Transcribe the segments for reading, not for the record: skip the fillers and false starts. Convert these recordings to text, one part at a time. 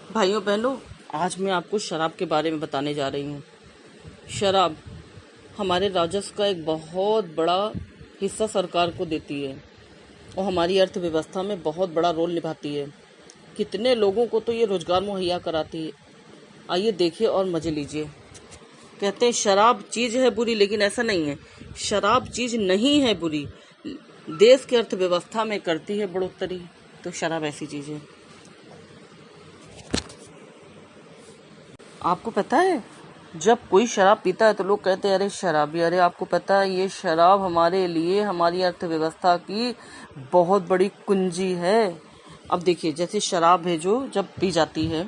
भाइयों बहनों, आज मैं आपको शराब के बारे में बताने जा रही हूँ। शराब हमारे राजस्व का एक बहुत बड़ा हिस्सा सरकार को देती है और हमारी अर्थव्यवस्था में बहुत बड़ा रोल निभाती है। कितने लोगों को तो ये रोजगार मुहैया कराती है। आइए देखिए और मजे लीजिए। कहते हैं शराब चीज़ है बुरी, लेकिन ऐसा नहीं है। शराब चीज़ नहीं है बुरी, देश की अर्थव्यवस्था में करती है बढ़ोतरी। तो शराब ऐसी चीज़ है। आपको पता है, जब कोई शराब पीता है तो लोग कहते हैं अरे शराबी। अरे आपको पता है, ये शराब हमारे लिए हमारी अर्थव्यवस्था की बहुत बड़ी कुंजी है। अब देखिए, जैसे शराब है जो जब पी जाती है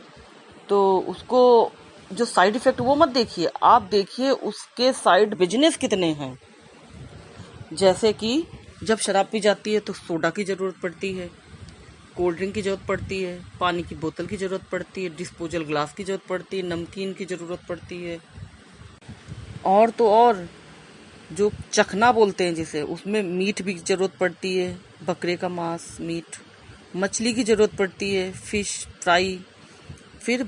तो उसको जो साइड इफेक्ट वो मत देखिए, आप देखिए उसके साइड बिजनेस कितने हैं। जैसे कि जब शराब पी जाती है तो सोडा की ज़रूरत पड़ती है, कोल्ड ड्रिंक की ज़रूरत पड़ती है, पानी की बोतल की ज़रूरत पड़ती है, डिस्पोजल ग्लास की ज़रूरत पड़ती है, नमकीन की ज़रूरत पड़ती है। और तो और जो चखना बोलते हैं जिसे, उसमें मीट भी ज़रूरत पड़ती है, बकरे का मांस, मीट, मछली की ज़रूरत पड़ती है, फिश फ्राई, फिर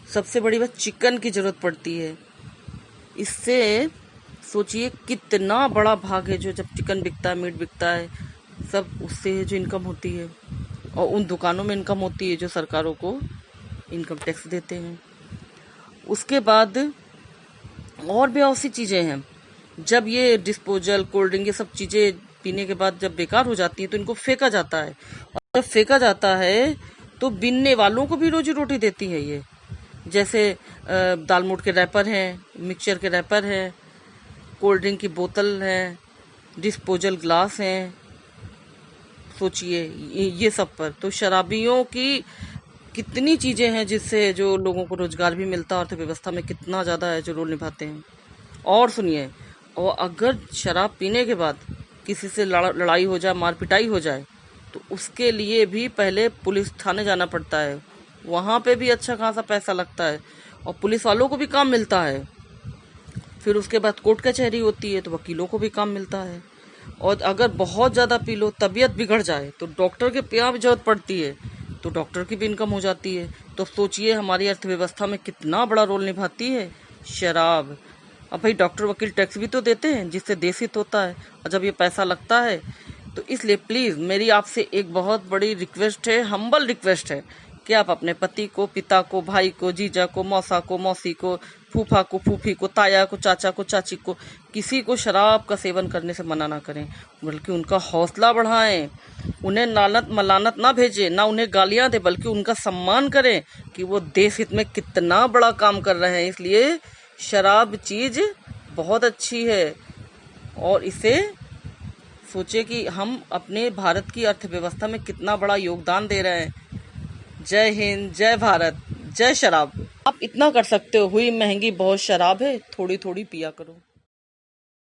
सबसे बड़ी बात चिकन की ज़रूरत पड़ती है। इससे सोचिए कितना बड़ा भाग है जो जब चिकन बिकता है, मीट बिकता है, सब उससे है जो इनकम होती है। और उन दुकानों में इनकम होती है जो सरकारों को इनकम टैक्स देते हैं। उसके बाद और भी बहुत सी चीज़ें हैं। जब ये डिस्पोजल कोल्ड ड्रिंक ये सब चीज़ें पीने के बाद जब बेकार हो जाती हैं तो इनको फेंका जाता है, और जब फेंका जाता है तो बीनने वालों को भी रोजी रोटी देती है ये। जैसे दालमोट के रैपर हैं, मिक्सचर के रैपर हैं, कोल्ड ड्रिंक की बोतल है, डिस्पोजल ग्लास हैं। सोचिए ये सब पर तो शराबियों की कितनी चीज़ें हैं जिससे जो लोगों को रोजगार भी मिलता है, अर्थव्यवस्था में कितना ज़्यादा है जो रोल निभाते हैं। और सुनिए, और अगर शराब पीने के बाद किसी से लड़ाई हो जाए, मार पिटाई हो जाए, तो उसके लिए भी पहले पुलिस थाने जाना पड़ता है। वहाँ पे भी अच्छा खासा पैसा लगता है और पुलिस वालों को भी काम मिलता है। फिर उसके बाद कोर्ट कचहरी होती है तो वकीलों को भी काम मिलता है। और अगर बहुत ज़्यादा पी लो, तबीयत बिगड़ जाए, तो डॉक्टर के यहाँ भी जरूरत पड़ती है, तो डॉक्टर की भी इनकम हो जाती है। तो सोचिए हमारी अर्थव्यवस्था में कितना बड़ा रोल निभाती है शराब। अब भाई डॉक्टर वकील टैक्स भी तो देते हैं जिससे देश हित होता है, और जब ये पैसा लगता है तो इसलिए प्लीज़ मेरी आपसे एक बहुत बड़ी रिक्वेस्ट है, हम्बल रिक्वेस्ट है कि आप अपने पति को, पिता को, भाई को, जीजा को, मौसा को, मौसी को, फूफा को, फूफी को, ताया को, चाचा को, चाची को, किसी को शराब का सेवन करने से मना ना करें, बल्कि उनका हौसला बढ़ाएं। उन्हें लानत मलानत ना भेजें, ना उन्हें गालियां दें, बल्कि उनका सम्मान करें कि वो देश हित में कितना बड़ा काम कर रहे हैं। इसलिए शराब चीज़ बहुत अच्छी है और इसे सोचे कि हम अपने भारत की अर्थव्यवस्था में कितना बड़ा योगदान दे रहे हैं। जय हिंद, जय भारत, जय शराब। आप इतना कर सकते हो, हुई महंगी बहुत शराब है, थोड़ी थोड़ी पिया करो।